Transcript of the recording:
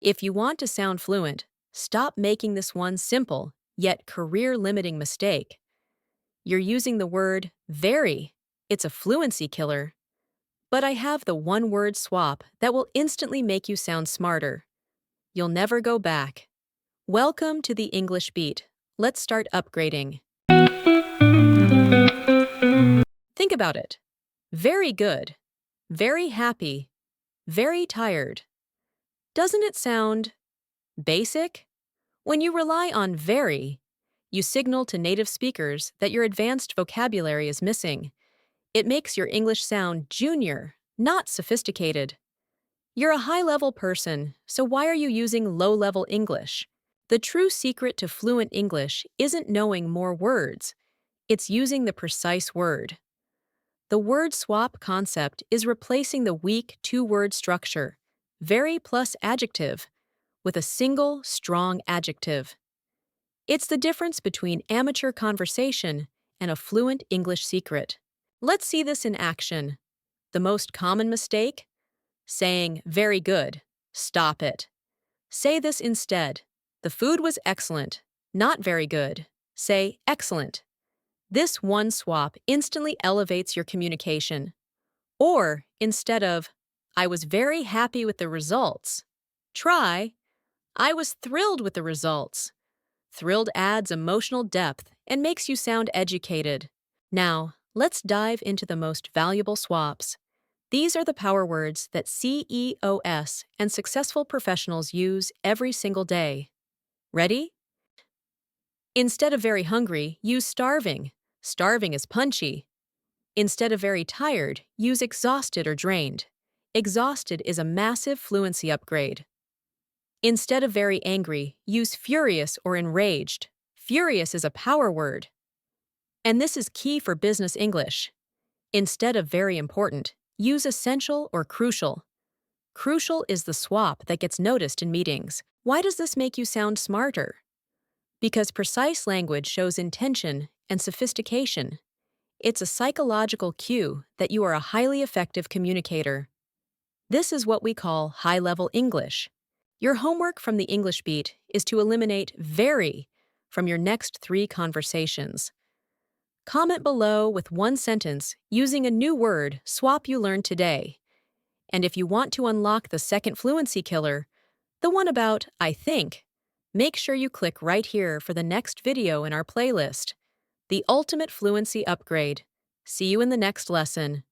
If you want to sound fluent, stop making this one simple, yet career-limiting mistake. You're using the word very. It's a fluency killer. But I have the one-word swap that will instantly make you sound smarter. You'll never go back. Welcome to the English Beat. Let's start upgrading. Think about it. Very good, very happy, very tired. Doesn't it sound basic? When you rely on very, you signal to native speakers that your advanced vocabulary is missing. It makes your English sound junior, not sophisticated. You're a high-level person, so why are you using low-level English? The true secret to fluent English isn't knowing more words. It's using the precise word. The word swap concept is replacing the weak two-word structure, very plus adjective, with a single, strong adjective. It's the difference between amateur conversation and a fluent English secret. Let's see this in action. The most common mistake? Saying, very good. Stop it. Say this instead. The food was excellent. Not very good. Say, excellent. This one swap instantly elevates your communication. Or, instead of, I was very happy with the results, try, I was thrilled with the results. Thrilled adds emotional depth and makes you sound educated. Now, let's dive into the most valuable swaps. These are the power words that CEOs and successful professionals use every single day. Ready? Instead of very hungry, use starving. Starving is punchy. Instead of very tired, use exhausted or drained. Exhausted is a massive fluency upgrade. Instead of very angry, use furious or enraged. Furious is a power word. And this is key for business English. Instead of very important, use essential or crucial. Crucial is the swap that gets noticed in meetings. Why does this make you sound smarter? Because precise language shows intention and sophistication. It's a psychological cue that you are a highly effective communicator. This is what we call high-level English. Your homework from the English Beat is to eliminate very from your next 3 conversations. Comment below with one sentence using a new word swap you learned today. And if you want to unlock the second fluency killer, the one about I think, make sure you click right here for the next video in our playlist, The Ultimate Fluency Upgrade. See you in the next lesson.